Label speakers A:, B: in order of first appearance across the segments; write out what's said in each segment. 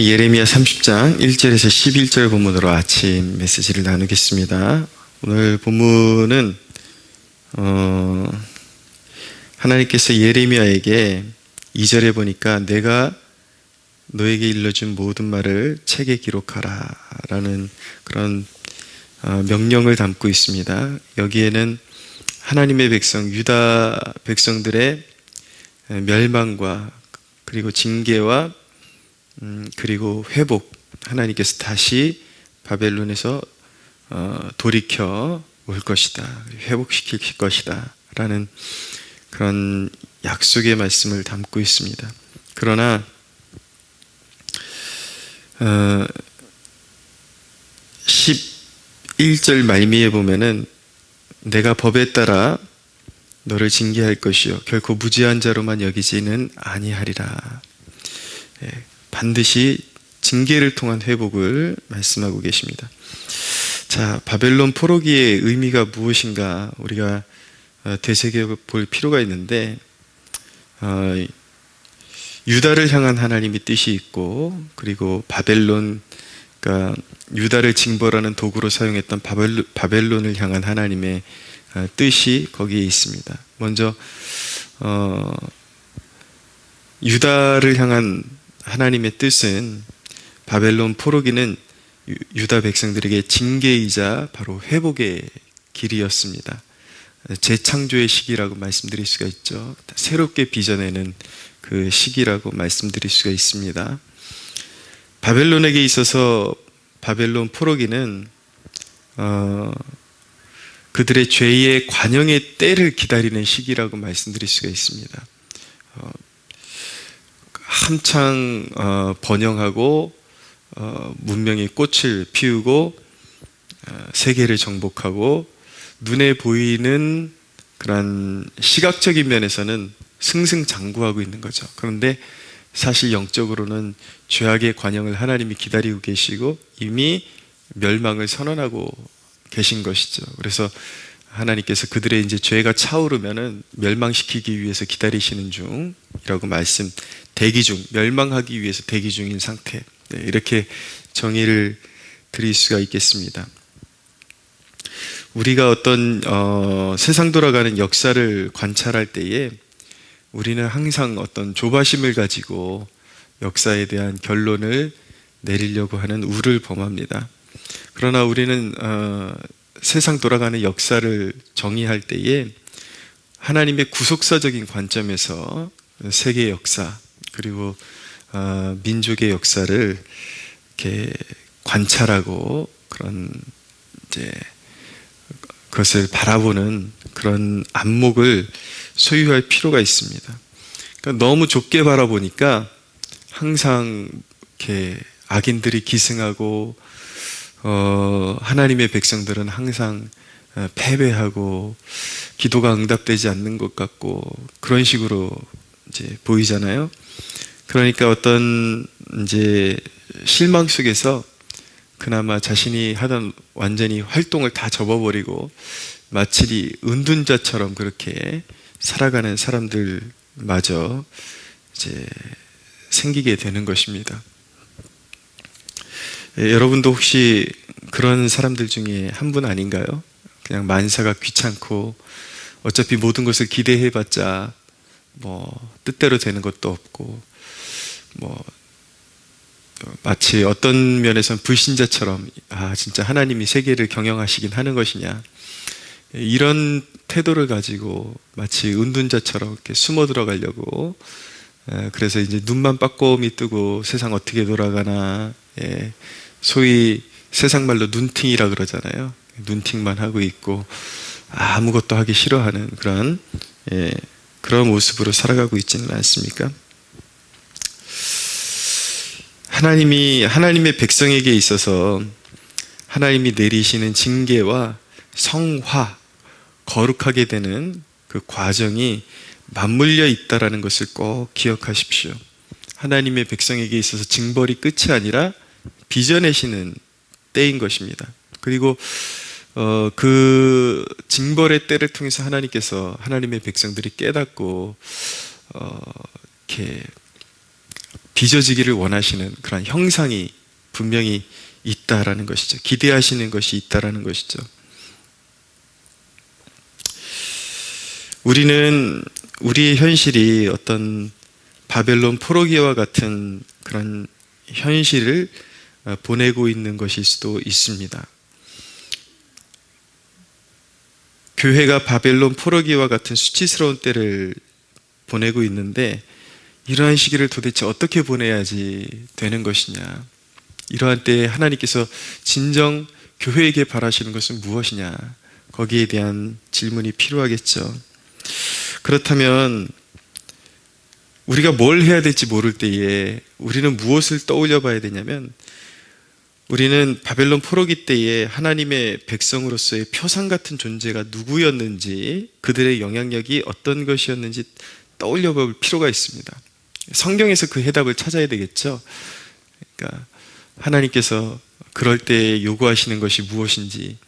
A: 예레미야 30장 1절에서 11절 본문으로 아침 메시지를 나누겠습니다. 오늘 본문은 하나님께서 예레미야에게 2절에 보니까 내가 너에게 일러준 모든 말을 책에 기록하라 라는 그런 명령을 담고 있습니다. 여기에는 하나님의 백성, 유다 백성들의 멸망과 그리고 징계와 그리고 회복, 하나님께서 다시 바벨론에서 돌이켜 올 것이다, 회복시킬 것이다 라는 그런 약속의 말씀을 담고 있습니다. 그러나 11절 말미에 보면은 내가 법에 따라 너를 징계할 것이요 결코 무지한 자로만 여기지는 아니하리라. 반드시 징계를 통한 회복을 말씀하고 계십니다. 자, 바벨론 포로기의 의미가 무엇인가 우리가 되새겨볼 필요가 있는데, 유다를 향한 하나님의 뜻이 있고, 그리고 바벨론, 그러니까 유다를 징벌하는 도구로 사용했던 바벨론을 향한 하나님의 뜻이 거기에 있습니다. 먼저 유다를 향한 하나님의 뜻은, 바벨론 포로기는 유다 백성들에게 징계이자 바로 회복의 길이었습니다. 재창조의 시기라고 말씀드릴 수가 있죠. 새롭게 빚어내는 그 시기라고 말씀드릴 수가 있습니다. 바벨론에게 있어서 바벨론 포로기는 그들의 죄의 관영의 때를 기다리는 시기라고 말씀드릴 수가 있습니다. 한창 번영하고 문명의 꽃을 피우고 세계를 정복하고 눈에 보이는 그런 시각적인 면에서는 승승장구하고 있는 거죠. 그런데 사실 영적으로는 죄악의 관영을 하나님이 기다리고 계시고 이미 멸망을 선언하고 계신 것이죠. 그래서 하나님께서 그들의 이제 죄가 차오르면은 멸망시키기 위해서 기다리시는 중이라고 대기 중, 멸망하기 위해서 대기 중인 상태. 이렇게 정의를 드릴 수가 있겠습니다. 우리가 어떤 세상 돌아가는 역사를 관찰할 때에 우리는 항상 어떤 조바심을 가지고 역사에 대한 결론을 내리려고 하는 우를 범합니다. 그러나 우리는 세상 돌아가는 역사를 정의할 때에 하나님의 구속사적인 관점에서 세계 역사 그리고 민족의 역사를 이렇게 관찰하고 그런 이제 그것을 바라보는 그런 안목을 소유할 필요가 있습니다. 그러니까 너무 좁게 바라보니까 항상 이렇게 악인들이 기승하고 하나님의 백성들은 항상 패배하고 기도가 응답되지 않는 것 같고 그런 식으로 이제 보이잖아요. 그러니까 어떤 이제 실망 속에서 그나마 자신이 하던 완전히 활동을 다 접어버리고 마치 은둔자처럼 그렇게 살아가는 사람들마저 이제 생기게 되는 것입니다. 여러분도 혹시 그런 사람들 중에 한 분 아닌가요? 그냥 만사가 귀찮고 어차피 모든 것을 기대해봤자 뜻대로 되는 것도 없고 마치 어떤 면에서는 불신자처럼 진짜 하나님이 세계를 경영하시긴 하는 것이냐, 이런 태도를 가지고 마치 은둔자처럼 이렇게 숨어 들어가려고, 그래서 이제 눈만 빠꼼히 뜨고 세상 어떻게 돌아가나, 소위 세상 말로 눈팅이라 그러잖아요. 눈팅만 하고 있고 아무것도 하기 싫어하는 그런 모습으로 살아가고 있지는 않습니까? 하나님의 백성에게 있어서 하나님이 내리시는 징계와 성화, 거룩하게 되는 그 과정이 맞물려 있다는 것을 꼭 기억하십시오. 하나님의 백성에게 있어서 징벌이 끝이 아니라 빚어내시는 때인 것입니다. 그리고 그 징벌의 때를 통해서 하나님의 백성들이 깨닫고 이렇게 빚어지기를 원하시는 그런 형상이 분명히 있다라는 것이죠. 기대하시는 것이 있다라는 것이죠. 우리는 우리의 현실이 어떤 바벨론 포로기와 같은 그런 현실을 보내고 있는 것일 수도 있습니다. 교회가 바벨론 포로기와 같은 수치스러운 때를 보내고 있는데, 이러한 시기를 도대체 어떻게 보내야지 되는 것이냐, 이러한 때에 하나님께서 진정 교회에게 바라시는 것은 무엇이냐, 거기에 대한 질문이 필요하겠죠. 그렇다면 우리가 뭘 해야 될지 모를 때에 우리는 무엇을 떠올려 봐야 되냐면, 우리는 바벨론 포로기 때에 하나님의 백성으로서의 표상 같은 존재가 누구였는지, 그들의 영향력이 어떤 것이었는지 떠올려 볼 필요가 있습니다. 성경에서 그 해답을 찾아야 되겠죠. 그러니까 하나님께서 그럴 때 요구하시는 것이 무엇인지,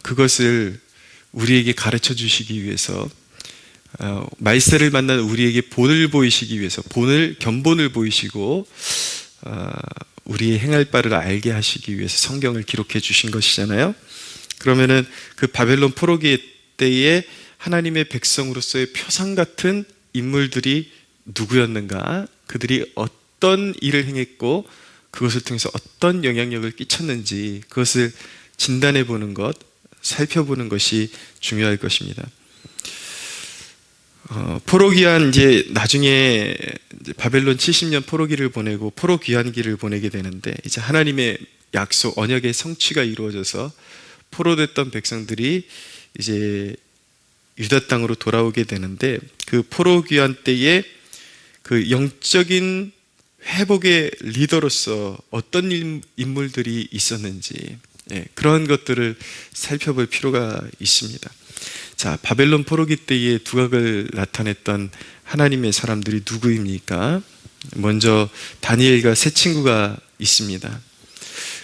A: 그것을 우리에게 가르쳐 주시기 위해서, 말세를 만난 우리에게 본을 보이시기 위해서, 견본을 보이시고 우리의 행할 바를 알게 하시기 위해서 성경을 기록해 주신 것이잖아요. 그러면은 그 바벨론 포로기 때에 하나님의 백성으로서의 표상 같은 인물들이 누구였는가, 그들이 어떤 일을 행했고 그것을 통해서 어떤 영향력을 끼쳤는지, 그것을 진단해 보는 것, 살펴보는 것이 중요할 것입니다. 포로기한 이제 나중에 이제 바벨론 70년 포로기를 보내고 포로 귀환기를 보내게 되는데, 이제 하나님의 약속 언약의 성취가 이루어져서 포로됐던 백성들이 이제 유다 땅으로 돌아오게 되는데, 그 포로 귀환 때에 그 영적인 회복의 리더로서 어떤 인물들이 있었는지, 그런 것들을 살펴볼 필요가 있습니다. 자, 바벨론 포로기 때의 두각을 나타냈던 하나님의 사람들이 누구입니까? 먼저 다니엘과 세 친구가 있습니다.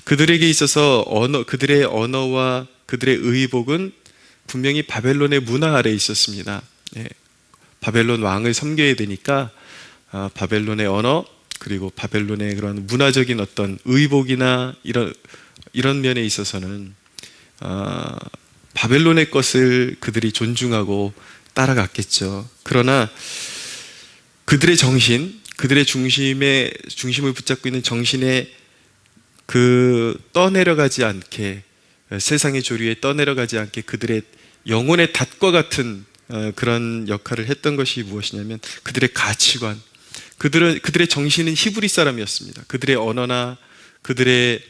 A: 그들에게 있어서 그들의 언어와 그들의 의복은 분명히 바벨론의 문화 아래에 있었습니다. 바벨론 왕을 섬겨야 되니까 바벨론의 언어, 그리고 바벨론의 그런 문화적인 어떤 의복이나 이런 면에 있어서는 바벨론의 것을 그들이 존중하고 따라갔겠죠. 그러나 그들의 정신, 그들의 중심을 붙잡고 있는 정신에 떠내려가지 않게, 세상의 조류에 떠내려가지 않게 그들의 영혼의 닷과 같은 그런 역할을 했던 것이 무엇이냐면 그들의 가치관, 그들의 정신은 히브리 사람이었습니다. 그들의 언어나 그들의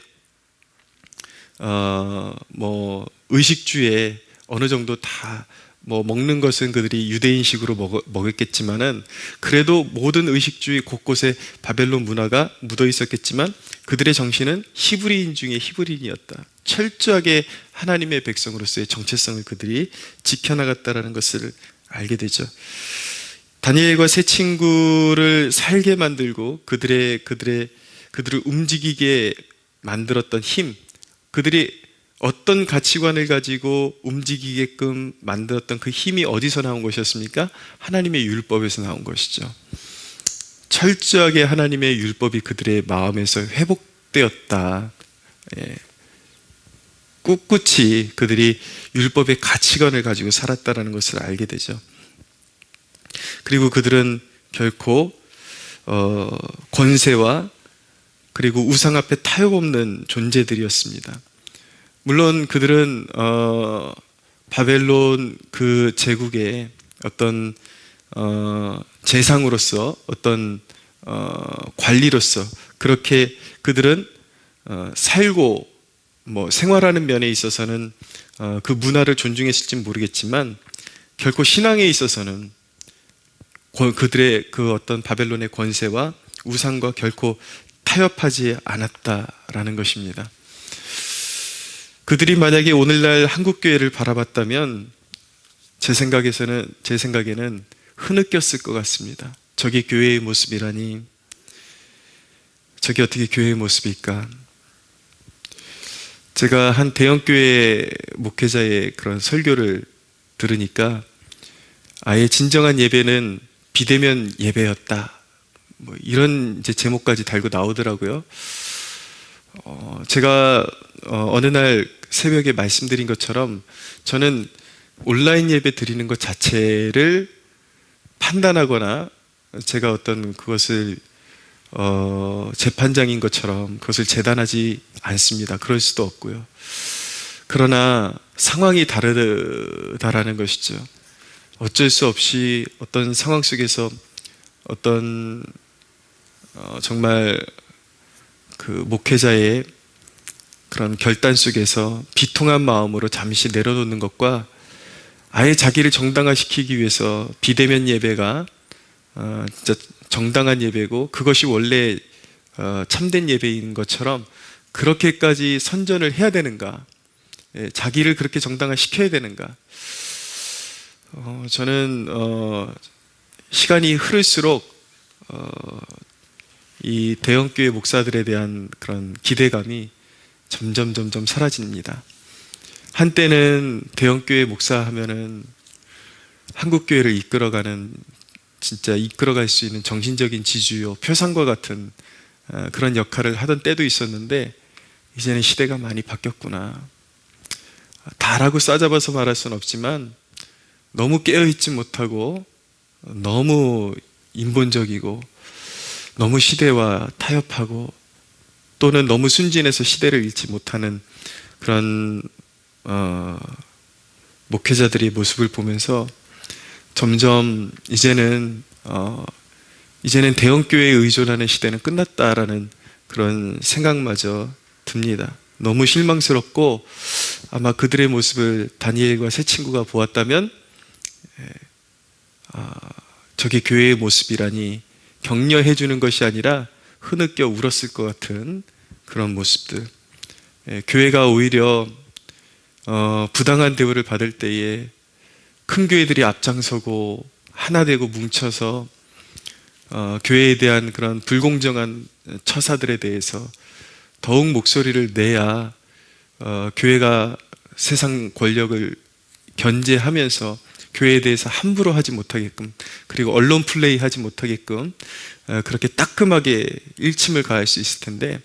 A: 의식주에 어느 정도 다 먹는 것은 그들이 유대인식으로 먹었겠지만은, 그래도 모든 의식주의 곳곳에 바벨론 문화가 묻어 있었겠지만 그들의 정신은 히브리인 중에 히브리인이었다. 철저하게 하나님의 백성으로서의 정체성을 그들이 지켜나갔다라는 것을 알게 되죠. 다니엘과 세 친구를 살게 만들고 그들을 움직이게 만들었던 힘, 그들이 어떤 가치관을 가지고 움직이게끔 만들었던 그 힘이 어디서 나온 것이었습니까? 하나님의 율법에서 나온 것이죠. 철저하게 하나님의 율법이 그들의 마음에서 회복되었다. 꿋꿋이 그들이 율법의 가치관을 가지고 살았다는 것을 알게 되죠. 그리고 그들은 결코 권세와 그리고 우상 앞에 타협 없는 존재들이었습니다. 물론 그들은 바벨론 그 제국의 어떤 재상으로서, 어떤 관리로서 그렇게 그들은 살고 생활하는 면에 있어서는 그 문화를 존중했을지는 모르겠지만, 결코 신앙에 있어서는 그들의 그 어떤 바벨론의 권세와 우상과 결코 타협하지 않았다라는 것입니다. 그들이 만약에 오늘날 한국교회를 바라봤다면 제 생각에는 흐느꼈을 것 같습니다. 저게 교회의 모습이라니, 저게 어떻게 교회의 모습일까? 제가 한 대형교회 목회자의 그런 설교를 들으니까 아예 진정한 예배는 비대면 예배였다, 뭐 이런 이제 제목까지 달고 나오더라고요. 제가 어느 날 새벽에 말씀드린 것처럼 저는 온라인 예배 드리는 것 자체를 판단하거나 제가 어떤 그것을 재판장인 것처럼 그것을 재단하지 않습니다. 그럴 수도 없고요. 그러나 상황이 다르다라는 것이죠. 어쩔 수 없이 어떤 상황 속에서 어떤 정말 그 목회자의 그런 결단 속에서 비통한 마음으로 잠시 내려놓는 것과 아예 자기를 정당화시키기 위해서 비대면 예배가 진짜 정당한 예배고 그것이 원래 참된 예배인 것처럼 그렇게까지 선전을 해야 되는가? 자기를 그렇게 정당화시켜야 되는가? 저는 시간이 흐를수록 이 대형교회 목사들에 대한 그런 기대감이 점점 사라집니다. 한때는 대형교회 목사 하면은 한국교회를 이끌어가는 진짜 이끌어갈 수 있는 정신적인 지주요 표상과 같은 그런 역할을 하던 때도 있었는데 이제는 시대가 많이 바뀌었구나. 다라고 싸잡아서 말할 수는 없지만 너무 깨어있지 못하고 너무 인본적이고 너무 시대와 타협하고 또는 너무 순진해서 시대를 잃지 못하는 그런 목회자들의 모습을 보면서 점점 이제는 대형교회에 의존하는 시대는 끝났다라는 그런 생각마저 듭니다. 너무 실망스럽고 아마 그들의 모습을 다니엘과 세 친구가 보았다면 저게 교회의 모습이라니 격려해 주는 것이 아니라 흐느껴 울었을 것 같은 그런 모습들. 교회가 오히려 부당한 대우를 받을 때에 큰 교회들이 앞장서고 하나 되고 뭉쳐서 교회에 대한 그런 불공정한 처사들에 대해서 더욱 목소리를 내야 교회가 세상 권력을 견제하면서 교회에 대해서 함부로 하지 못하게끔 그리고 언론 플레이 하지 못하게끔 그렇게 따끔하게 일침을 가할 수 있을 텐데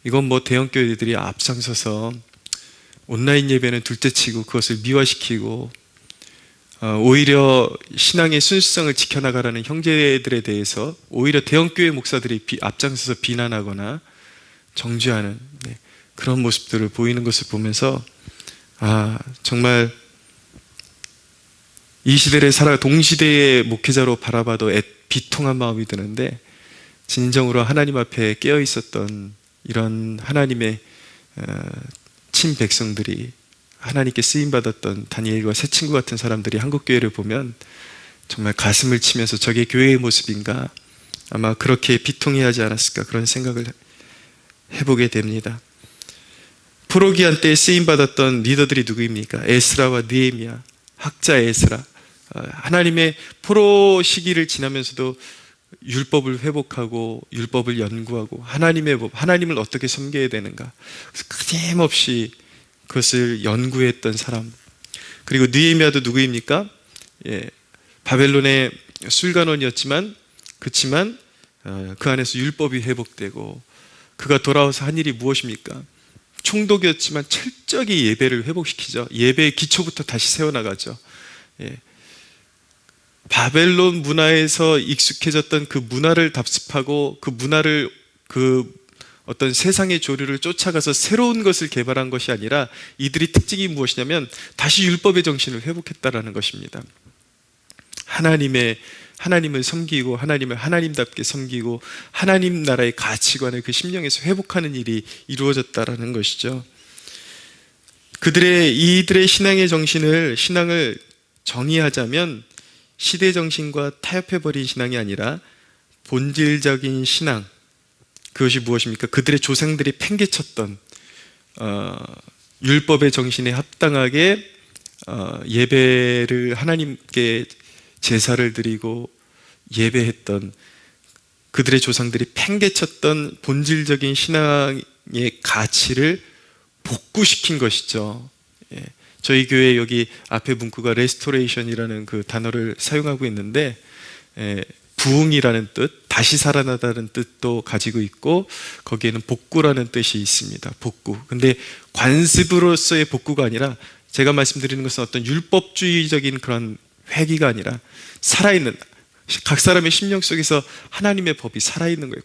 A: 이건 뭐 대형교회들이 앞장서서 온라인 예배는 둘째치고 그것을 미화시키고 오히려 신앙의 순수성을 지켜나가라는 형제들에 대해서 오히려 대형교회 목사들이 앞장서서 비난하거나 정죄하는 그런 모습들을 보이는 것을 보면서 정말 이 시대를 살아 동시대의 목회자로 바라봐도 비통한 마음이 드는데 진정으로 하나님 앞에 깨어 있었던 이런 하나님의 친백성들이 하나님께 쓰임받았던 다니엘과 세 친구 같은 사람들이 한국교회를 보면 정말 가슴을 치면서 저게 교회의 모습인가 아마 그렇게 비통해하지 않았을까 그런 생각을 해보게 됩니다. 프로기한 때에 쓰임받았던 리더들이 누구입니까? 에스라와 느헤미야, 학자 에스라. 하나님의 포로 시기를 지나면서도 율법을 회복하고 율법을 연구하고 하나님의 법, 하나님을 어떻게 섬겨야 되는가 그래서 끊임없이 그것을 연구했던 사람. 그리고 느헤미야도 누구입니까? 바벨론의 술관원이었지만 그렇지만 그 안에서 율법이 회복되고 그가 돌아와서 한 일이 무엇입니까? 총독이었지만 철저히 예배를 회복시키죠. 예배의 기초부터 다시 세워나가죠. 바벨론 문화에서 익숙해졌던 그 문화를 답습하고 그 문화를 그 어떤 세상의 조류를 쫓아가서 새로운 것을 개발한 것이 아니라 이들이 특징이 무엇이냐면 다시 율법의 정신을 회복했다라는 것입니다. 하나님을 섬기고 하나님을 하나님답게 섬기고 하나님 나라의 가치관을 그 심령에서 회복하는 일이 이루어졌다라는 것이죠. 이들의 신앙의 신앙을 정의하자면 시대 정신과 타협해버린 신앙이 아니라 본질적인 신앙, 그것이 무엇입니까? 그들의 조상들이 팽개쳤던 율법의 정신에 합당하게 예배를 하나님께 제사를 드리고 예배했던 그들의 조상들이 팽개쳤던 본질적인 신앙의 가치를 복구시킨 것이죠. 저희 교회 여기 앞에 문구가 레스토레이션이라는 그 단어를 사용하고 있는데 부흥이라는 뜻, 다시 살아나다는 뜻도 가지고 있고 거기에는 복구라는 뜻이 있습니다. 복구. 근데 관습으로서의 복구가 아니라 제가 말씀드리는 것은 어떤 율법주의적인 그런 회귀가 아니라 살아있는, 각 사람의 심령 속에서 하나님의 법이 살아있는 거예요.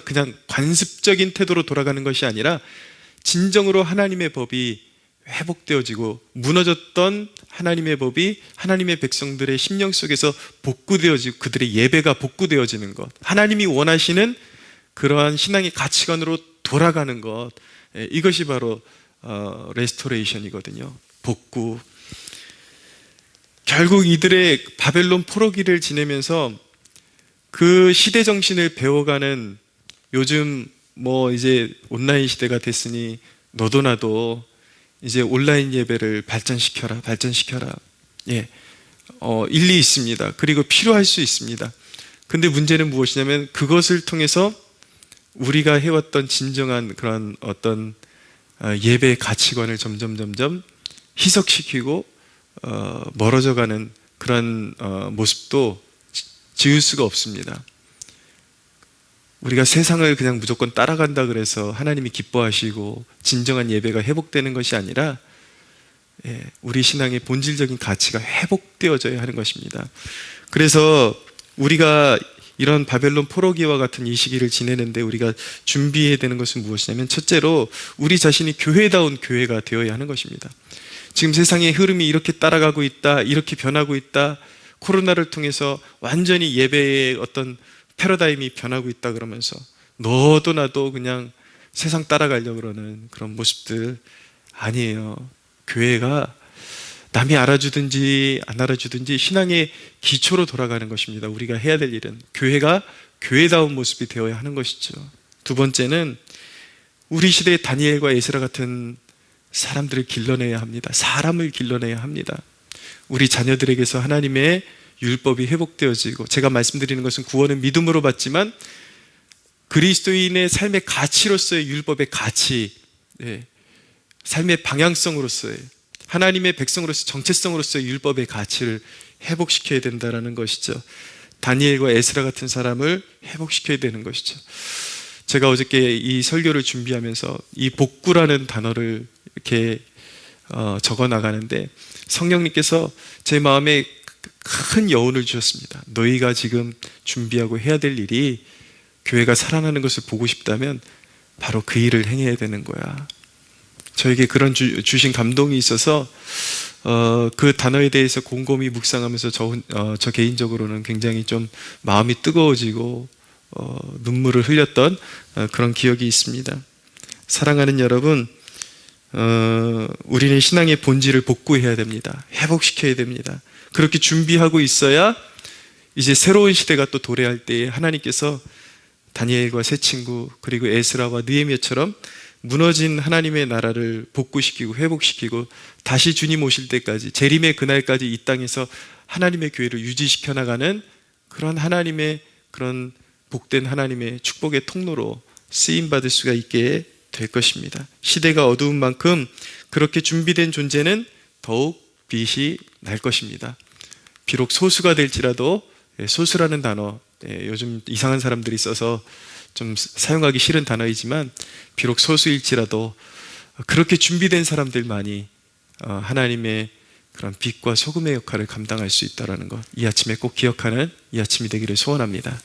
A: 그냥 관습적인 태도로 돌아가는 것이 아니라 진정으로 하나님의 법이 회복되어지고 무너졌던 하나님의 법이 하나님의 백성들의 심령 속에서 복구되어지고 그들의 예배가 복구되어지는 것, 하나님이 원하시는 그러한 신앙의 가치관으로 돌아가는 것, 이것이 바로 레스토레이션이거든요. 복구. 결국 이들의 바벨론 포로기를 지내면서 그 시대 정신을 배워가는, 요즘 뭐 이제 온라인 시대가 됐으니 너도 나도 이제 온라인 예배를 발전시켜라. 예. 일리 있습니다. 그리고 필요할 수 있습니다. 근데 문제는 무엇이냐면 그것을 통해서 우리가 해왔던 진정한 그런 어떤 예배의 가치관을 점점 희석시키고 멀어져가는 그런 모습도 지울 수가 없습니다. 우리가 세상을 그냥 무조건 따라간다 그래서 하나님이 기뻐하시고 진정한 예배가 회복되는 것이 아니라 우리 신앙의 본질적인 가치가 회복되어져야 하는 것입니다. 그래서 우리가 이런 바벨론 포로기와 같은 이 시기를 지내는데 우리가 준비해야 되는 것은 무엇이냐면, 첫째로 우리 자신이 교회다운 교회가 되어야 하는 것입니다. 지금 세상의 흐름이 이렇게 따라가고 있다, 이렇게 변하고 있다, 코로나를 통해서 완전히 예배의 어떤 패러다임이 변하고 있다 그러면서 너도 나도 그냥 세상 따라가려고 그러는 그런 모습들 아니에요. 교회가 남이 알아주든지 안 알아주든지 신앙의 기초로 돌아가는 것입니다. 우리가 해야 될 일은 교회가 교회다운 모습이 되어야 하는 것이죠. 두 번째는 우리 시대의 다니엘과 에스라 같은 사람들을 길러내야 합니다. 사람을 길러내야 합니다. 우리 자녀들에게서 하나님의 율법이 회복되어지고, 제가 말씀드리는 것은 구원은 믿음으로 받지만 그리스도인의 삶의 가치로서의 율법의 가치, 삶의 방향성으로서의, 하나님의 백성으로서 정체성으로서의 율법의 가치를 회복시켜야 된다는 것이죠. 다니엘과 에스라 같은 사람을 회복시켜야 되는 것이죠. 제가 어저께 이 설교를 준비하면서 이 복구라는 단어를 이렇게 적어 나가는데 성령님께서 제 마음에 큰 여운을 주셨습니다. 너희가 지금 준비하고 해야 될 일이 교회가 살아나는 것을 보고 싶다면 바로 그 일을 행해야 되는 거야. 저에게 그런 주신 감동이 있어서 그 단어에 대해서 곰곰이 묵상하면서 저 개인적으로는 굉장히 좀 마음이 뜨거워지고 눈물을 흘렸던 그런 기억이 있습니다. 사랑하는 여러분, 우리는 신앙의 본질을 복구해야 됩니다. 회복시켜야 됩니다. 그렇게 준비하고 있어야 이제 새로운 시대가 또 도래할 때에 하나님께서 다니엘과 세 친구 그리고 에스라와 느헤미야처럼 무너진 하나님의 나라를 복구시키고 회복시키고 다시 주님 오실 때까지, 재림의 그날까지 이 땅에서 하나님의 교회를 유지시켜 나가는 그런 하나님의, 그런 복된 하나님의 축복의 통로로 쓰임받을 수가 있게 될 것입니다. 시대가 어두운 만큼 그렇게 준비된 존재는 더욱 빛이 날 것입니다. 비록 소수가 될지라도, 소수라는 단어 요즘 이상한 사람들이 써서 좀 사용하기 싫은 단어이지만, 비록 소수일지라도 그렇게 준비된 사람들만이 하나님의 그런 빛과 소금의 역할을 감당할 수 있다는 것, 이 아침에 꼭 기억하는 이 아침이 되기를 소원합니다.